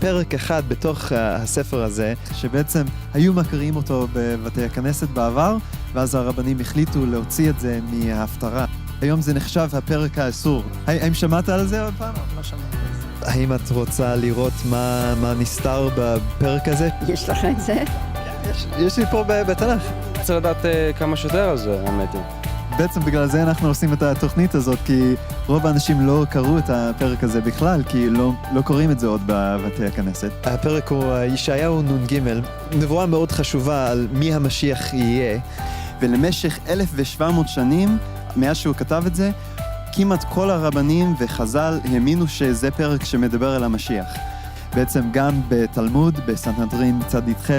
פרק אחד בתוך הספר הזה, שבעצם היו מקריאים אותו בבתי הכנסת בעבר, ואז הרבנים החליטו להוציא את זה מההפטרה. היום זה נחשב הפרק האסור. האם שמעת על זה עוד פעם? לא שמעתי על זה. האם את רוצה לראות מה נסתר בפרק הזה? יש לך את זה? יש לי פה בתנ"ך. צריך לדעת כמה שיותר על זה, האמת היא. בעצם בגלל זה אנחנו עושים את התוכנית הזאת, כי רוב האנשים לא קראו את הפרק הזה בכלל, כי לא קוראים את זה עוד בבתי הכנסת. הפרק הוא ישעיהו נ"ג, נבואה מאוד חשובה על מי המשיח יהיה, ולמשך 1,700 שנים, מאז שהוא כתב את זה, כמעט כל הרבנים וחז"ל האמינו שזה פרק שמדבר על המשיח. בעצם גם בתלמוד, בסנהדרין צ"ח,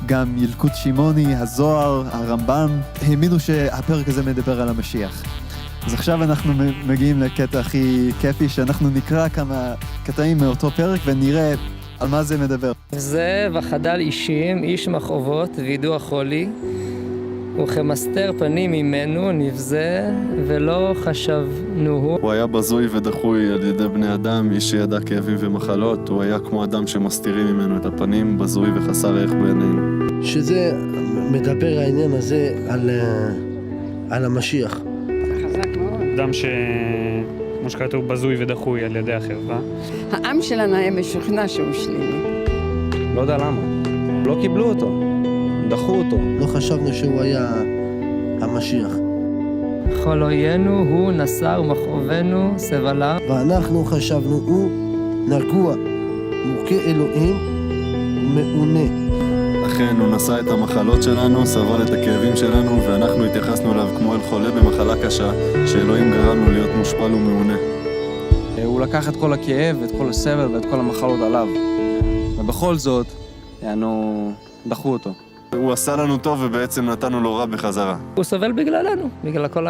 גם ילקוט שמעוני, הזוהר, הרמב"ם, האמינו שהפרק הזה מדבר על המשיח. אז עכשיו אנחנו מגיעים לקטע הכי כיפי, שאנחנו נקרא כמה קטעים מאותו פרק ונראה על מה זה מדבר. זה וחדל אישים, איש מכאובות וידוע חולי, וכמסתר פנים ממנו נבזה ולא חשבנוהו. הוא היה בזוי ודחוי על ידי בני אדם, איש שידע כאבים ומחלות, הוא היה כמו אדם שמסתירים ממנו את הפנים, בזוי וחסר ערך בעינינו. שזה מדבר העניין הזה על המשיח. זה חזק מאוד. אדם כמו שכתוב בזוי ודחוי על ידי החרבה. העם שלנו היה משוכנע שהוא שלילי. לא יודע למה. לא קיבלו אותו. דחו אותו. לא חשבנו שהוא היה המשיח. כל אוינו הוא נשא ומכאובנו סבלה. ואנחנו חשבנו הוא נגוע, מוכה אלוהים, מעונה. לכן הוא נשא את המחלות שלנו, סבל את הכאבים שלנו, ואנחנו התייחסנו אליו כמו אל חולה במחלה קשה, שאלוהים גרם לו להיות מושפל ומעונה. הוא לקח את כל הכאב, את כל הסבל ואת כל המחלות עליו. ובכל זאת, דחו אותו. הוא עשה לנו טוב ובעצם נתנו לו רע בחזרה. הוא סובל בגללנו, בגלל כל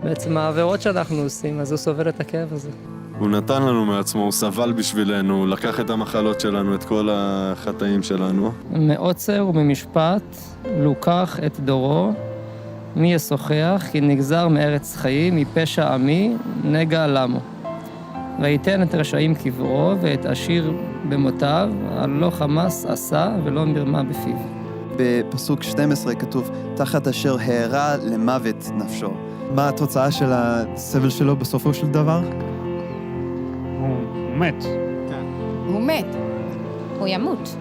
בעצם העבירות שאנחנו עושים, אז הוא סובל את הכאב הזה. הוא נתן לנו מעצמו, הוא סבל בשבילנו, הוא לקח את המחלות שלנו, את כל החטאים שלנו. מעוצר וממשפט לוקח את דורו, מי ישוחח, כי נגזר מארץ חיים, מפשע עמי, נגע למו. ויתן את רשעים קברו, ואת עשיר במותיו, על לא חמס עשה ולא מרמה בפיו. בפסוק 12 כתוב, תחת אשר הערה למוות נפשו. מה התוצאה של הסבל שלו בסופו של דבר? הוא מת. הוא מת. הוא ימות.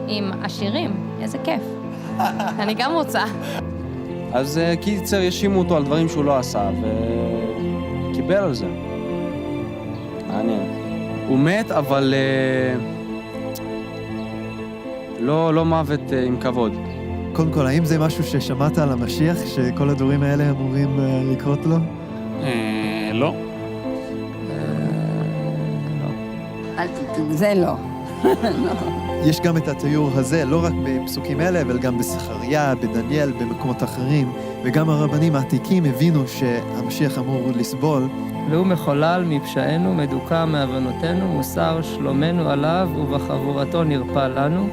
עם עשירים, איזה כיף. אני גם רוצה. אז קיצר ישימו אותו על דברים שהוא לא עשה, וקיבל על זה. מעניין. הוא מת, אבל לא מוות עם כבוד. קודם כל, האם זה משהו ששמעת על המשיח, שכל הדברים האלה אמורים לקרות לו? לא. זה לא. יש גם את התיאור הזה, לא רק בפסוקים אלה, אבל גם בזכריה, בדניאל, במקומות אחרים, וגם הרבנים העתיקים הבינו שהמשיח אמור לסבול. והוא מחולל מפשענו, מדוכא מעוונותינו, מוסר שלומנו עליו, ובחבורתו נרפא לנו.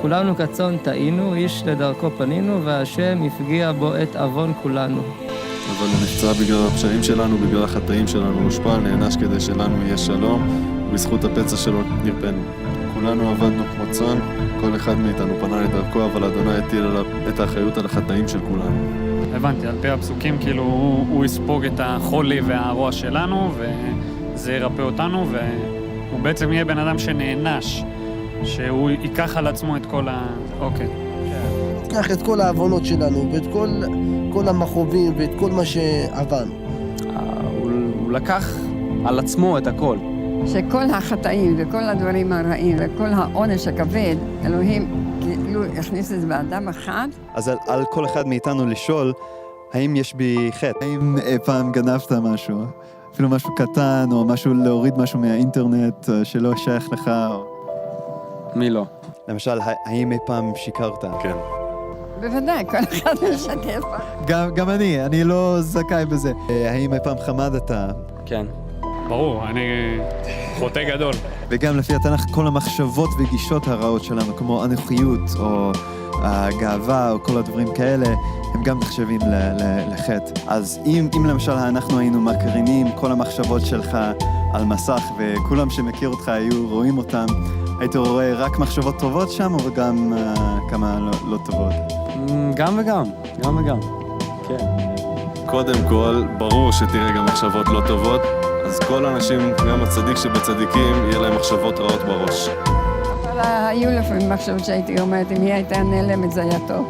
כולנו כצאן טעינו, איש לדרכו פנינו, והשם הפגיע בו את עוון כולנו. אבל הוא נפצע בגלל הפשעים שלנו, בגלל החטאים שלנו, מושפל, נענש כדי שלנו יהיה שלום, ובזכות הפצע שלו נרפאנו. כולנו עבדנו כמו צאן, כל אחד מאיתנו פנה לדרכו, אבל אדוני הטיל עליו את האחריות על החטאים של כולנו. הבנתי, על פי הפסוקים כאילו הוא יספוג את החולי והרוע שלנו, וזה ירפא אותנו, והוא בעצם יהיה בן אדם שנענש, שהוא ייקח על עצמו את כל אוקיי. קח את כל העוונות שלנו, ואת כל המכאובים, ואת כל מה שעברנו. הוא לקח על עצמו את הכל. שכל החטאים וכל הדברים הרעים וכל העונש הכבד, אלוהים כאילו הכניס את זה באדם אחד. אז על כל אחד מאיתנו לשאול, האם יש בי חטא? האם פעם גנבת משהו? אפילו משהו קטן, או משהו להוריד משהו מהאינטרנט שלא שייך לך? מי לא? למשל, האם אי פעם שיקרת? כן. בוודאי, כל אחד משקף. גם אני לא זכאי בזה. האם אי פעם חמדת? כן. ברור, אני חוטא גדול. וגם לפי התנ"ך, כל המחשבות וגישות הרעות שלנו, כמו אנוכיות או הגאווה או כל הדברים כאלה, הם גם נחשבים לחטא. אז אם למשל אנחנו היינו מקרינים כל המחשבות שלך על מסך, וכולם שמכיר אותך היו רואים אותם. היית רואה רק מחשבות טובות שם, או גם כמה לא טובות? גם וגם, גם וגם, כן. קודם כל, ברור שתראה גם מחשבות לא טובות, אז כל האנשים, גם הצדיק שבצדיקים, יהיה להם מחשבות רעות בראש. אבל היו לפעמים מחשבות שהייתי אומרת, אם היא הייתה נעלמת זה היה טוב.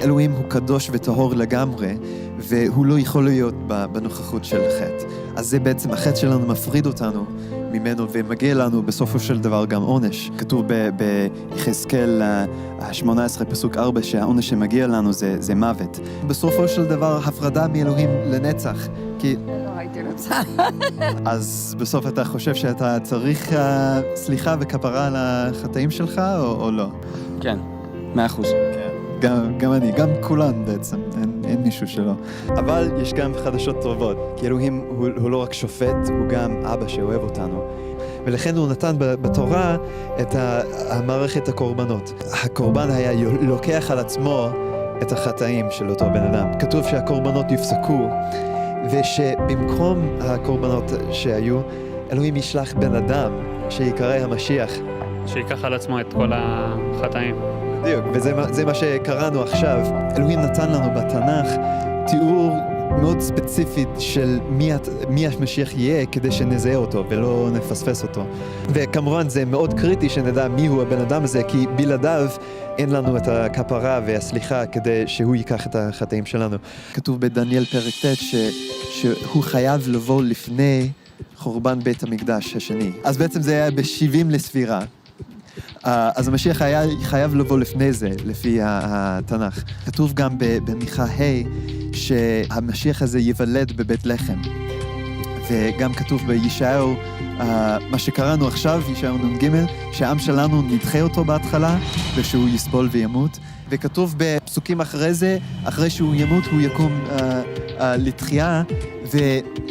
אלוהים הוא קדוש וטהור לגמרי, והוא לא יכול להיות בנוכחות של חטא. אז זה בעצם, החטא שלנו מפריד אותנו ממנו, ומגיע לנו בסופו של דבר גם עונש. כתוב ביחזקאל 18 פסוק 4, שהעונש שמגיע לנו זה מוות. בסופו של דבר, הפרדה מאלוהים לנצח, כי... לא הייתי רוצה. אז בסוף אתה חושב שאתה צריך סליחה וכפרה על החטאים שלך, או לא? כן, 100%. גם אני, גם כולן בעצם, אין מישהו שלא. אבל יש גם חדשות טובות, כי אלוהים הוא לא רק שופט, הוא גם אבא שאוהב אותנו. ולכן הוא נתן בתורה את המערכת הקורבנות. הקורבן היה לוקח על עצמו את החטאים של אותו בן אדם. כתוב שהקורבנות יפסקו, ושבמקום הקורבנות שהיו, אלוהים ישלח בן אדם שיקרא המשיח. שיקח על עצמו את כל החטאים. בדיוק, וזה מה שקראנו עכשיו. אלוהים נתן לנו בתנ"ך תיאור מאוד ספציפית של מי המשיח יהיה, כדי שנזהה אותו ולא נפספס אותו. וכמובן זה מאוד קריטי שנדע מי הוא הבן אדם הזה, כי בלעדיו אין לנו את הכפרה והסליחה כדי שהוא ייקח את החטאים שלנו. כתוב בדניאל פרק ט' שהוא חייב לבוא לפני חורבן בית המקדש השני. אז בעצם זה היה ב-70 לספירה. אז המשיח היה חייב לבוא לפני זה, לפי התנ"ך. כתוב גם במיכה ה' שהמשיח הזה ייוולד בבית לחם. וגם כתוב בישעיהו, מה שקראנו עכשיו, ישעיהו נ"ג, שהעם שלנו נדחה אותו בהתחלה, ושהוא יסבול וימות. וכתוב בפסוקים אחרי זה, אחרי שהוא ימות, הוא יקום לתחייה,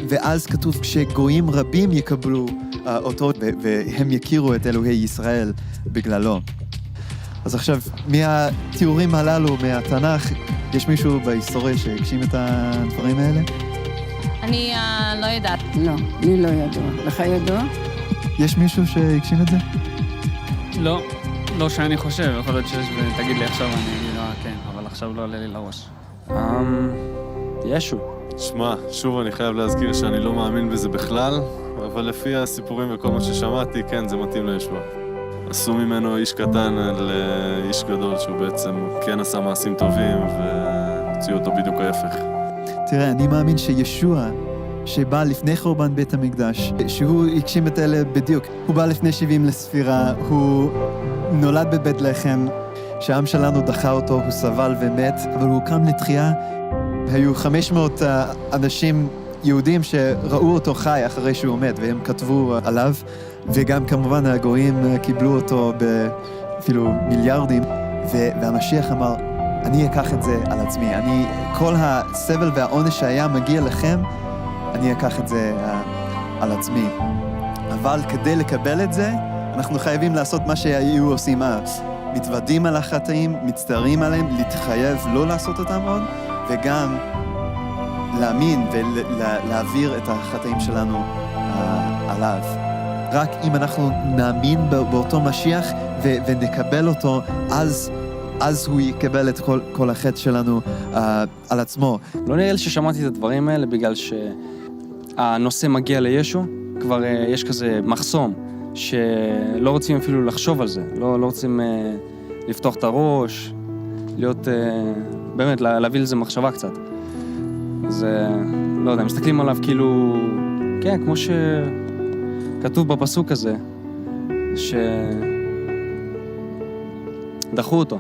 ואז כתוב כשגויים רבים יקבלו אותו, והם יכירו את אלוהי ישראל בגללו. אז עכשיו, מהתיאורים הללו, מהתנ"ך, יש מישהו בהיסטוריה שהגשים את הדברים האלה? אני לא יודעת. לא, לי לא ידוע. לך ידוע? יש מישהו שהגשים את זה? לא, לא שאני חושב, יכול להיות שיש, ותגיד לי עכשיו, אני אגיד לו, כן, אבל עכשיו לא עולה לי לראש. ישו. שמע, שוב אני חייב להזכיר שאני לא מאמין בזה בכלל, אבל לפי הסיפורים וכל מה ששמעתי, כן, זה מתאים לישוע. עשו ממנו איש קטן על איש גדול, שהוא בעצם כן עשה מעשים טובים, והוציאו אותו בדיוק ההפך. תראה, אני מאמין שישוע, שבא לפני חורבן בית המקדש, שהוא הגשים את אלה בדיוק. הוא בא לפני 70 לספירה, הוא נולד בבית לחם, שהעם שלנו דחה אותו, הוא סבל ומת, אבל הוא קם לתחייה. היו 500 אנשים יהודים שראו אותו חי אחרי שהוא מת, והם כתבו עליו, וגם כמובן הגויים קיבלו אותו אפילו מיליארדים, והמשיח אמר, אני אקח את זה על עצמי, כל הסבל והעונש שהיה מגיע לכם, אני אקח את זה על עצמי. אבל כדי לקבל את זה, אנחנו חייבים לעשות מה שהיו עושים אז. מתוודים על החטאים, מצטערים עליהם, להתחייב לא לעשות אותם עוד, וגם להאמין ולהעביר את החטאים שלנו עליו. רק אם אנחנו נאמין באותו משיח ונקבל אותו, אז הוא יקבל את כל החטא שלנו על עצמו. לא נראה לי ששמעתי את הדברים האלה בגלל שהנושא מגיע לישו, כבר יש כזה מחסום, שלא רוצים אפילו לחשוב על זה, לא רוצים לפתוח את הראש, להיות, באמת, להביא לזה מחשבה קצת. אז לא יודע, מסתכלים עליו כאילו, כן, כמו שכתוב בפסוק הזה, שדחו אותו.